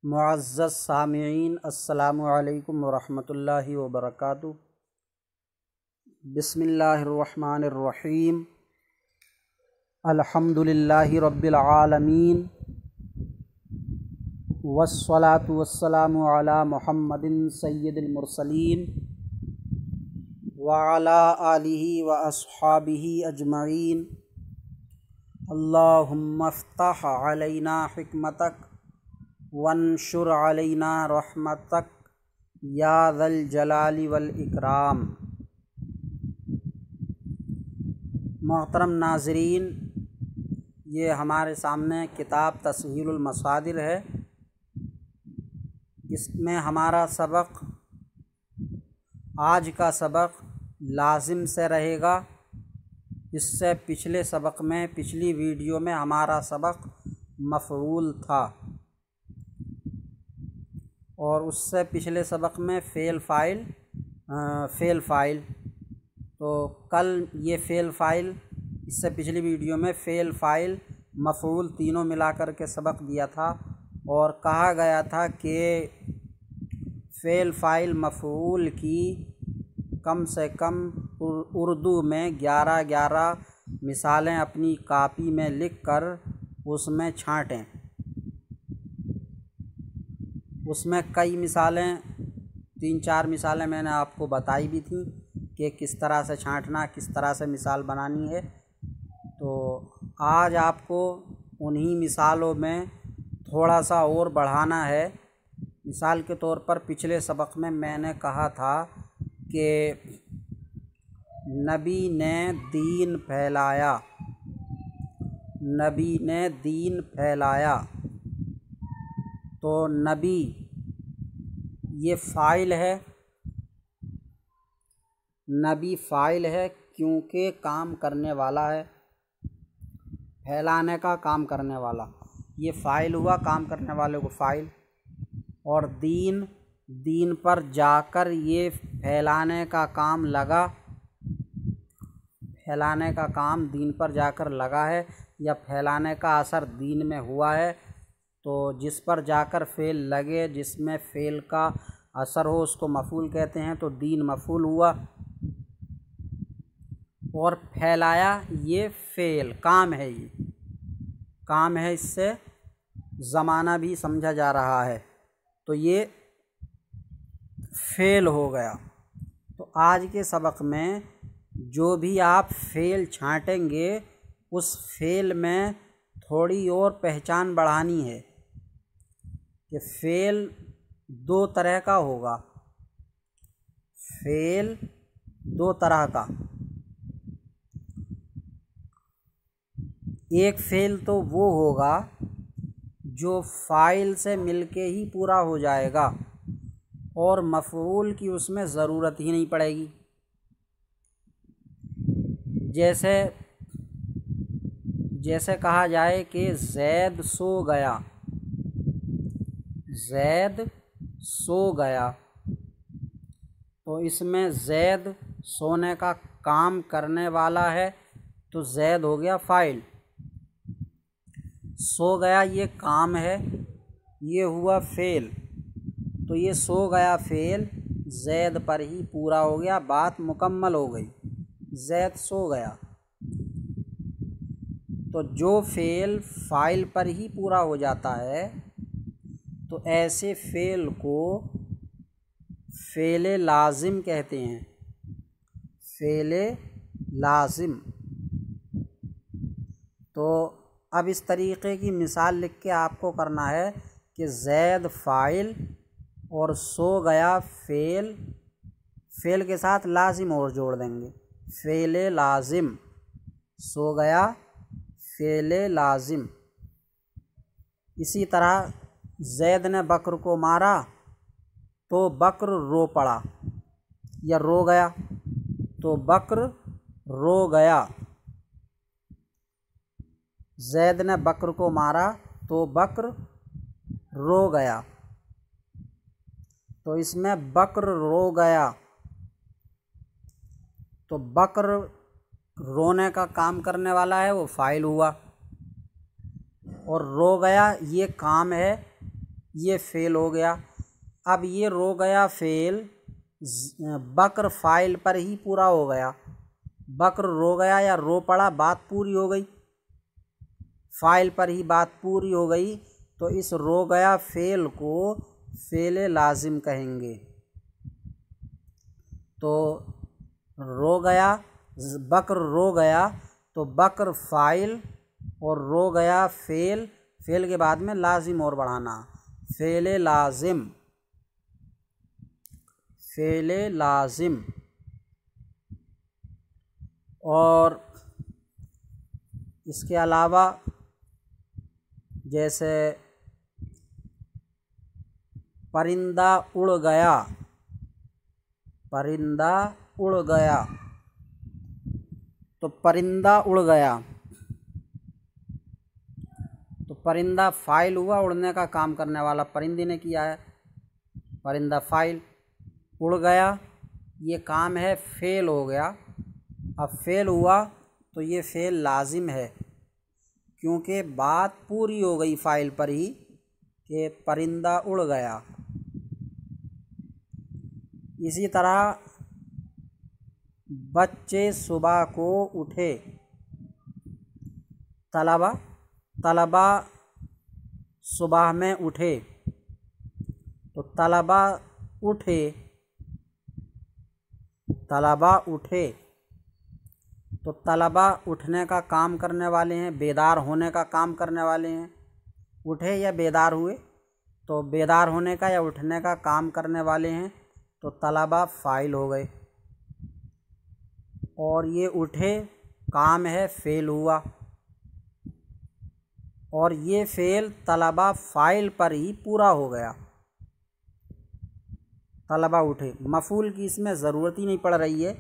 معزز سامعین، السلام علیکم ورحمۃ اللہ وبرکاتہ۔ بسم اللہ الرحمن الرحیم۔ الحمد للہ رب العالمین، والصلاة والسلام علی محمد سید المرسلین وعلی آلہ واصحابہ اجمعین۔ اللہم افتح علینا حکمتک وانشر علینا رحمتک یا ذا الجلال والاکرام۔ محترم ناظرین، یہ ہمارے سامنے کتاب تسہیل المصادر ہے۔ اس میں ہمارا سبق، آج کا سبق لازم سے رہے گا۔ اس سے پچھلے سبق میں، پچھلی ویڈیو میں ہمارا سبق مفعول تھا، اور اس سے پچھلے سبق میں فعل فاعل تو کل یہ فعل فاعل، اس سے پچھلی ویڈیو میں فعل فاعل مفعول تینوں ملا کر کے سبق دیا تھا، اور کہا گیا تھا کہ فعل فاعل مفعول کی کم سے کم اردو میں 11 مثالیں اپنی کاپی میں لکھ کر اس میں چھانٹیں۔ اس میں کئی مثالیں، 3-4 مثالیں میں نے آپ کو بتائی بھی تھیں کہ کس طرح سے چھانٹنا، کس طرح سے مثال بنانی ہے۔ تو آج آپ کو انہی مثالوں میں تھوڑا سا اور بڑھانا ہے۔ مثال کے طور پر پچھلے سبق میں نے کہا تھا کہ نبی نے دین پھیلایا، نبی نے دین پھیلایا۔ تو نبی یہ فاعل ہے، نبی فاعل ہے کیونکہ کام کرنے والا ہے، پھیلانے کا کام کرنے والا، یہ فاعل ہوا، کام کرنے والے کو فاعل۔ اور دین پر جا کر یہ پھیلانے کا کام لگا، پھیلانے کا کام دین پر جا کر لگا ہے، یا پھیلانے کا اثر دین میں ہوا ہے۔ تو جس پر جا کر فعل لگے، جس میں فعل کا اثر ہو، اس کو مفعول کہتے ہیں۔ تو دین مفعول ہوا، اور پھیلایا یہ فعل، کام ہے، یہ کام ہے، اس سے زمانہ بھی سمجھا جا رہا ہے، تو یہ فعل ہو گیا۔ تو آج کے سبق میں جو بھی آپ فعل چھانٹیں گے، اس فعل میں تھوڑی اور پہچان بڑھانی ہے کہ فعل 2 طرح کا ہوگا، فعل 2 طرح کا۔ ایک فعل تو وہ ہوگا جو فاعل سے مل کے ہی پورا ہو جائے گا، اور مفعول کی اس میں ضرورت ہی نہیں پڑے گی۔ جیسے کہا جائے کہ زید سو گیا، زید سو گیا، تو اس میں زید سونے کا کام کرنے والا ہے، تو زید ہو گیا فاعل۔ سو گیا یہ کام ہے، یہ ہوا فعل۔ تو یہ سو گیا فعل زید پر ہی پورا ہو گیا، بات مکمل ہو گئی، زید سو گیا۔ تو جو فعل فاعل پر ہی پورا ہو جاتا ہے، تو ایسے فعل کو فعل لازم کہتے ہیں، فعل لازم۔ تو اب اس طریقے کی مثال لکھ کے آپ کو کرنا ہے کہ زید فاعل اور سو گیا فعل، فعل کے ساتھ لازم اور جوڑ دیں گے، فعل لازم، سو گیا فعل لازم۔ اسی طرح زید نے بکر کو مارا تو بکر رو پڑا یا رو گیا، تو بکر رو گیا۔ زید نے بکر کو مارا تو بکر رو گیا، تو اس میں بکر رو گیا، تو بکر رونے کا کام کرنے والا ہے، وہ فاعل ہوا، اور رو گیا یہ کام ہے، یہ فعل ہو گیا۔ اب یہ رو گیا فعل بکر فاعل پر ہی پورا ہو گیا، بکر رو گیا یا رو پڑا، بات پوری ہو گئی، فاعل پر ہی بات پوری ہو گئی، تو اس رو گیا فعل کو فعل لازم کہیں گے۔ تو رو گیا، بکر رو گیا تو بکر فاعل اور رو گیا فعل، فعل کے بعد میں لازم اور بڑھانا، فعل لازم، فعل لازم۔ اور اس کے علاوہ جیسے پرندہ اڑ گیا، پرندہ اڑ گیا، تو پرندہ اڑ گیا تو پرندہ فاعل ہوا، اڑنے کا کام کرنے والا پرندے نے کیا ہے، پرندہ فاعل، اڑ گیا یہ کام ہے، فعل ہو گیا۔ اب فعل ہوا تو یہ فعل لازم ہے کیونکہ بات پوری ہو گئی فاعل پر ہی کہ پرندہ اڑ گیا۔ اسی طرح بچے صبح کو اٹھے، طلبہ صبح میں اٹھے، تو طلبہ اٹھے، طلبہ اٹھے، تو طلبہ اٹھنے کا کام کرنے والے ہیں، بیدار ہونے کا کام کرنے والے ہیں، اٹھے یا بیدار ہوئے، تو بیدار ہونے کا یا اٹھنے کا کام کرنے والے ہیں، تو طلبہ فاعل ہو گئے، اور یہ اٹھے کام ہے، فعل ہوا، اور یہ فعل طلبہ فاعل پر ہی پورا ہو گیا، طلبہ اٹھے، مفعول کی اس میں ضرورت ہی نہیں پڑ رہی ہے،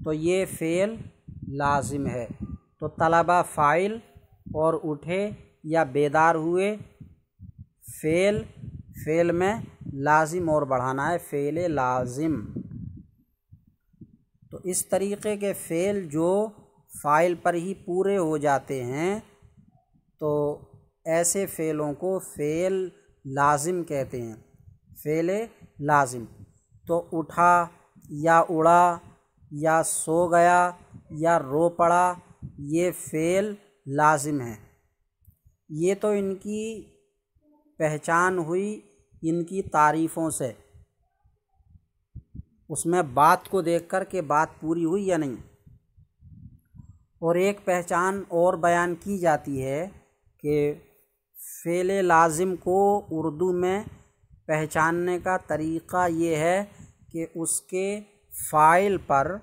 تو یہ فعل لازم ہے۔ تو طلبہ فاعل اور اٹھے یا بیدار ہوئے فعل، فعل میں لازم اور بڑھانا ہے، فعل لازم۔ تو اس طریقے کے فعل جو فاعل پر ہی پورے ہو جاتے ہیں تو ایسے فعلوں کو فعل لازم کہتے ہیں، فعل لازم۔ تو اٹھا یا اڑا یا سو گیا یا رو پڑا یہ فعل لازم ہیں۔ یہ تو ان کی پہچان ہوئی ان کی تعریفوں سے، اس میں بات کو دیکھ کر کہ بات پوری ہوئی یا نہیں۔ اور ایک پہچان اور بیان کی جاتی ہے کہ فعل لازم کو اردو میں پہچاننے کا طریقہ یہ ہے کہ اس کے فاعل پر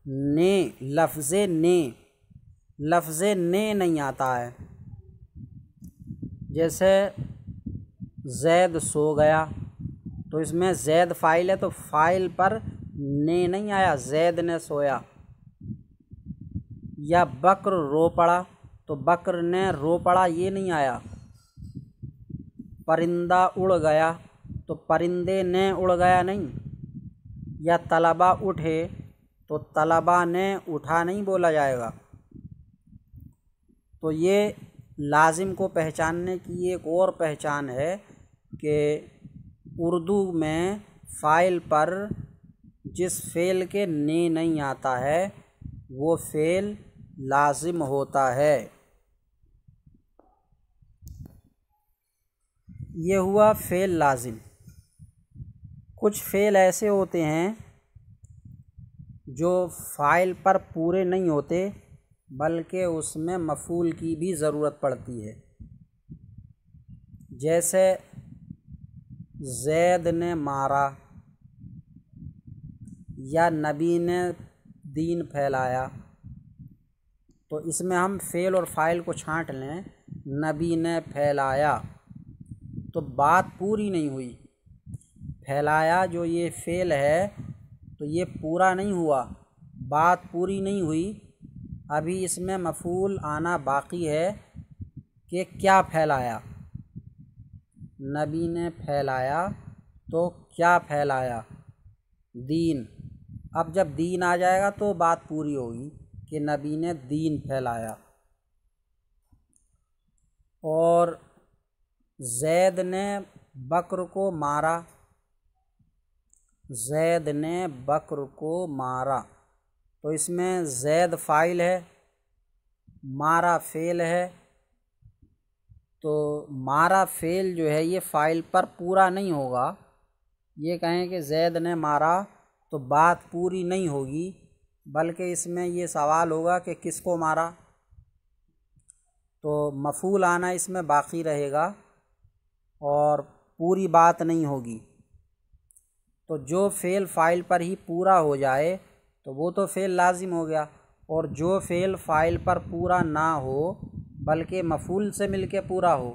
نے، لفظ نے نہیں آتا ہے۔ جیسے زید سو گیا تو اس میں زید فاعل ہے تو فاعل پر نے نہیں آیا، زید نے سویا۔ یا بکر رو پڑا تو بکر نے رو پڑا یہ نہیں آیا۔ پرندہ اڑ گیا تو پرندے نے اڑ گیا نہیں۔ یا طلبہ اٹھے تو طلبہ نے اٹھا نہیں بولا جائے گا۔ تو یہ لازم کو پہچاننے کی ایک اور پہچان ہے کہ اردو میں فاعل پر جس فعل کے نے نہیں آتا ہے وہ فعل لازم ہوتا ہے۔ یہ ہوا فعل لازم۔ کچھ فعل ایسے ہوتے ہیں جو فاعل پر پورے نہیں ہوتے بلکہ اس میں مفعول کی بھی ضرورت پڑتی ہے۔ جیسے زید نے مارا یا نبی نے دین پھیلایا، تو اس میں ہم فعل اور فاعل کو چھانٹ لیں، نبی نے پھیلایا تو بات پوری نہیں ہوئی، پھیلایا جو یہ فعل ہے تو یہ پورا نہیں ہوا، بات پوری نہیں ہوئی، ابھی اس میں مفعول آنا باقی ہے کہ کیا پھیلایا، نبی نے پھیلایا تو کیا پھیلایا، دین۔ اب جب دین آ جائے گا تو بات پوری ہوگی کہ نبی نے دین پھیلایا۔ اور زید نے بکر کو مارا، زید نے بکر کو مارا، تو اس میں زید فاعل ہے، مارا فعل ہے، تو مارا فعل جو ہے یہ فاعل پر پورا نہیں ہوگا۔ یہ کہیں کہ زید نے مارا تو بات پوری نہیں ہوگی، بلکہ اس میں یہ سوال ہوگا کہ کس کو مارا، تو مفعول آنا اس میں باقی رہے گا اور پوری بات نہیں ہوگی۔ تو جو فعل فاعل پر ہی پورا ہو جائے تو وہ تو فعل لازم ہو گیا، اور جو فعل فاعل پر پورا نہ ہو بلکہ مفعول سے مل کے پورا ہو،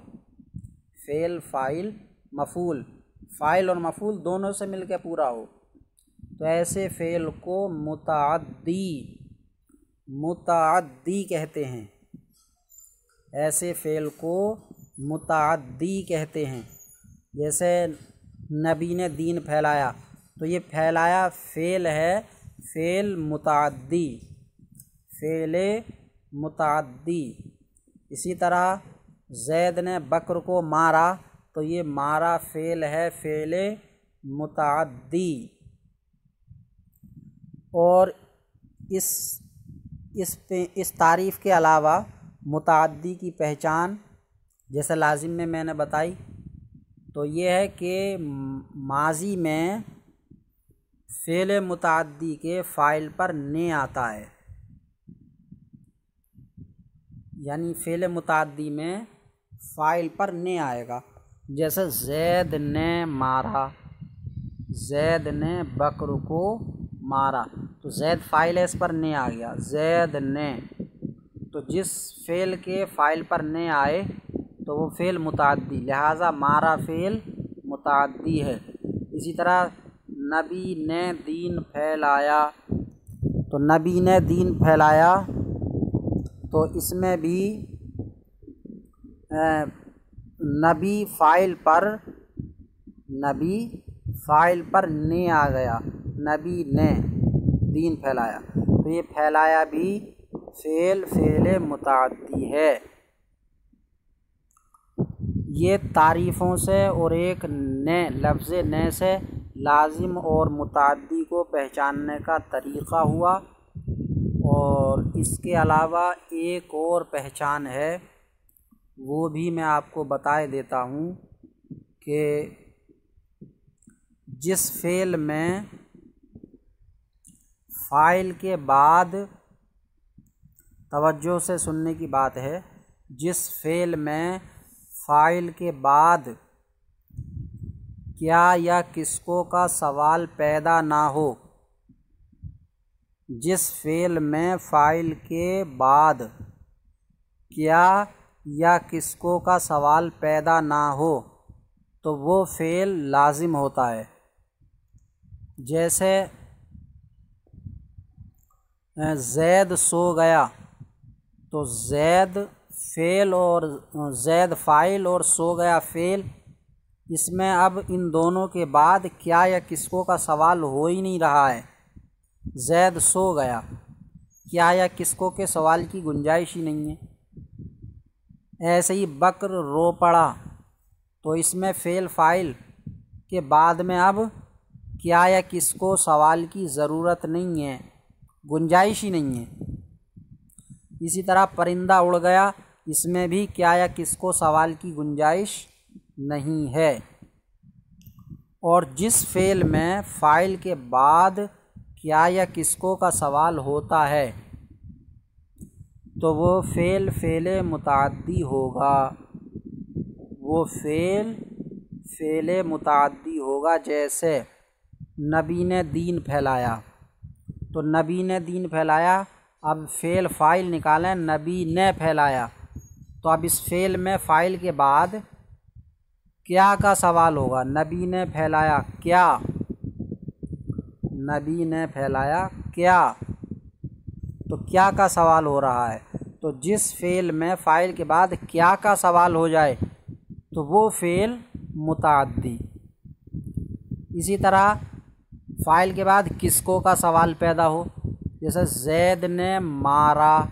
فعل فاعل مفعول، فاعل اور مفعول دونوں سے مل کے پورا ہو، تو ایسے فعل کو متعدی کہتے ہیں، ایسے فعل کو متعدی کہتے ہیں۔ جیسے نبی نے دین پھیلایا، تو یہ پھیلایا فعل ہے، فعل متعدی، فعل متعدی۔ اسی طرح زید نے بکر کو مارا، تو یہ مارا فعل ہے، فعل متعدی۔ اور اس تعریف کے علاوہ متعدی کی پہچان جیسے لازم میں نے بتائی، تو یہ ہے کہ ماضی میں فعل متعدی کے فاعل پر نے آتا ہے، یعنی فعل متعدی میں فاعل پر نے آئے گا۔ جیسے زید نے مارا، زید نے بکر کو مارا، تو زید فاعل ہے، اس پر نے آ گیا، زید نے، تو جس فعل کے فاعل پر نے آئے تو وہ فعل متعدی، لہٰذا مارا فعل متعدی ہے۔ اسی طرح نبی نے دین پھیلایا، تو نبی نے دین پھیلایا، تو اس میں بھی نبی فاعل پر نے آ گیا، نبی نے دین پھیلایا، تو یہ پھیلایا بھی فعل متعدی ہے۔ یہ تعریفوں سے اور ایک نے لفظ نے سے لازم اور متعدی کو پہچاننے کا طریقہ ہوا، اور اس کے علاوہ ایک اور پہچان ہے، وہ بھی میں آپ کو بتائے دیتا ہوں کہ جس فعل میں فاعل کے بعد، توجہ سے سننے کی بات ہے، جس فعل میں فاعل کے بعد کیا یا کس کو کا سوال پیدا نہ ہو، جس فعل میں فاعل کے بعد کیا یا کس کو کا سوال پیدا نہ ہو تو وہ فعل لازم ہوتا ہے۔ جیسے زید سو گیا، تو زید فعل اور زید فاعل اور سو گیا فعل، اس میں اب ان دونوں کے بعد کیا یا کس کو کا سوال ہو ہی نہیں رہا ہے، زید سو گیا، کیا یا کس کو کے سوال کی گنجائش ہی نہیں ہے۔ ایسے ہی بکر رو پڑا، تو اس میں فعل فاعل کے بعد میں اب کیا یا کس کو سوال کی ضرورت نہیں ہے، گنجائش ہی نہیں ہے۔ اسی طرح پرندہ اڑ گیا، اس میں بھی کیا یا کس کو سوال کی گنجائش نہیں ہے۔ اور جس فعل میں فاعل کے بعد کیا یا کس کو کا سوال ہوتا ہے تو وہ فعل متعدی ہوگا، وہ فعل متعدی ہوگا۔ جیسے نبی نے دین پھیلایا، تو نبی نے دین پھیلایا، اب فعل فاعل نکالیں، نبی نے پھیلایا، تو اب اس فعل میں فاعل کے بعد کیا کا سوال ہوگا، نبی نے پھیلایا کیا، نبی نے پھیلایا کیا، تو کیا کا سوال ہو رہا ہے۔ تو جس فعل میں فاعل کے بعد کیا کا سوال ہو جائے تو وہ فعل متعدی۔ اسی طرح فاعل کے بعد کس کو کا سوال پیدا ہو، جیسے زید نے مارا،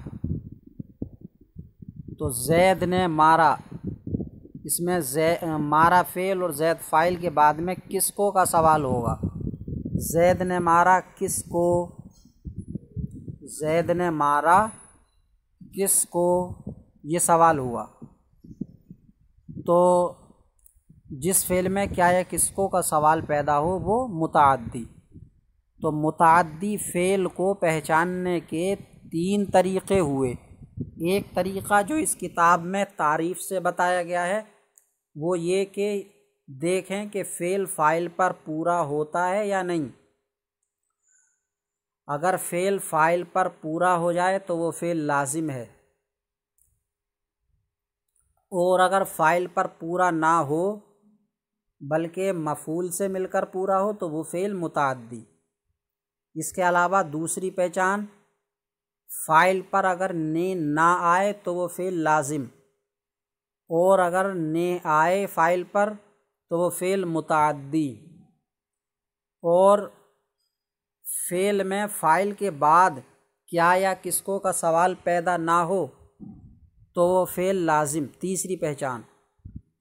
تو زید نے مارا، اس میں مارا فعل اور زید فاعل کے بعد میں کس کو کا سوال ہوگا؟ زید نے مارا کس کو؟ زید نے مارا کس کو، یہ سوال ہوا۔ تو جس فعل میں کیا یا کس کو کا سوال پیدا ہو وہ متعدی۔ تو متعدی فعل کو پہچاننے کے 3 طریقے ہوئے۔ ایک طریقہ جو اس کتاب میں تعریف سے بتایا گیا ہے وہ یہ کہ دیکھیں کہ فعل فاعل پر پورا ہوتا ہے یا نہیں۔ اگر فعل فاعل پر پورا ہو جائے تو وہ فعل لازم ہے، اور اگر فاعل پر پورا نہ ہو بلکہ مفعول سے مل کر پورا ہو تو وہ فعل متعدی۔ اس کے علاوہ دوسری پہچان، فاعل پر اگر نے نہ آئے تو وہ فعل لازم، اور اگر نے آئے فاعل پر تو وہ فعل متعدی، اور فعل میں فاعل کے بعد کیا یا کس کو کا سوال پیدا نہ ہو تو وہ فعل لازم۔ تیسری پہچان،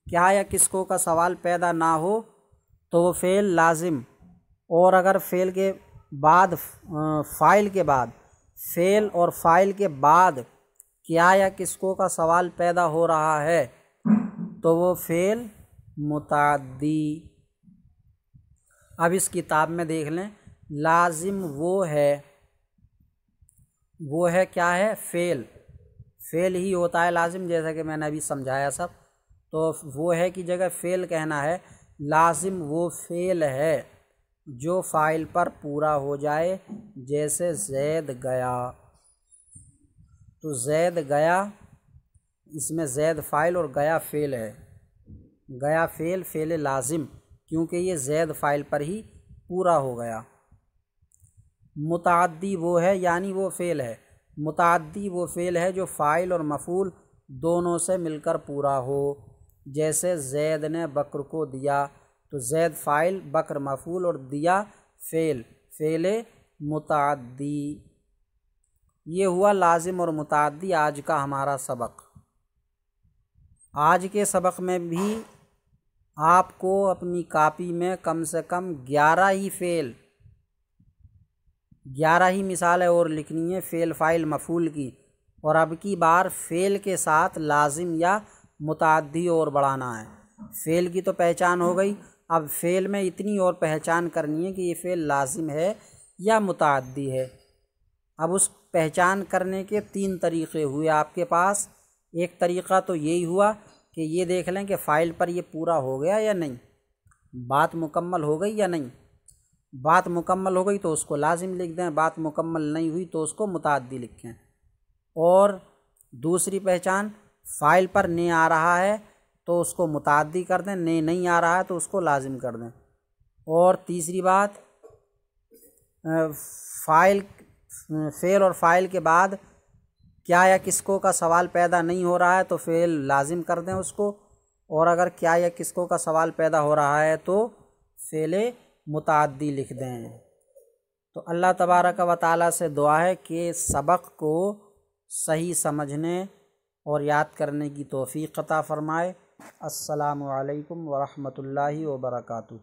کیا یا کس کو کا سوال پیدا نہ ہو تو وہ فعل لازم، اور اگر فعل کے بعد فاعل کے بعد فعل اور فاعل کے بعد کیا یا کس کو کا سوال پیدا ہو رہا ہے تو وہ فعل متعدی۔ اب اس کتاب میں دیکھ لیں، لازم وہ ہے کیا ہے؟ فعل ہی ہوتا ہے لازم، جیسا کہ میں نے ابھی سمجھایا سب۔ تو وہ ہے کی جگہ فعل کہنا ہے۔ لازم وہ فعل ہے جو فاعل پر پورا ہو جائے، جیسے زید گیا۔ تو زید گیا، اس میں زید فاعل اور گیا فعل ہے۔ گیا فعل لازم، کیونکہ یہ زید فاعل پر ہی پورا ہو گیا۔ متعدی وہ ہے، یعنی وہ فعل ہے۔ متعدی وہ فعل ہے جو فاعل اور مفعول دونوں سے مل کر پورا ہو، جیسے زید نے بکر کو دیا۔ تو زید فاعل، بکر مفعول اور دیا فعل متعدی۔ یہ ہوا لازم اور متعدی آج کا ہمارا سبق۔ آج کے سبق میں بھی آپ کو اپنی کاپی میں کم سے کم 11 ہی مثالیں اور لکھنی ہے فعل فاعل مفعول کی، اور اب کی بار فعل کے ساتھ لازم یا متعدی اور بڑھانا ہے۔ فعل کی تو پہچان ہو گئی، اب فعل میں اتنی اور پہچان کرنی ہے کہ یہ فعل لازم ہے یا متعدی ہے۔ اب اس پہچان کرنے کے 3 طریقے ہوئے آپ کے پاس۔ ایک طریقہ تو یہی ہوا کہ یہ دیکھ لیں کہ فاعل پر یہ پورا ہو گیا یا نہیں، بات مکمل ہو گئی یا نہیں۔ بات مکمل ہو گئی تو اس کو لازم لکھ دیں، بات مکمل نہیں ہوئی تو اس کو متعدی لکھیں۔ اور دوسری پہچان، فاعل پر نے آ رہا ہے تو اس کو متعدی کر دیں، نے نہیں آ رہا ہے تو اس کو لازم کر دیں۔ اور تیسری بات، فعل اور فاعل کے بعد کیا یا کس کو کا سوال پیدا نہیں ہو رہا ہے تو فعل لازم کر دیں اس کو، اور اگر کیا یا کس کو کا سوال پیدا ہو رہا ہے تو فعل متعدی لکھ دیں۔ تو اللہ تبارک و تعالیٰ سے دعا ہے کہ سبق کو صحیح سمجھنے اور یاد کرنے کی توفیق عطا فرمائے۔ السلام علیکم ورحمۃ اللہ وبرکاتہ۔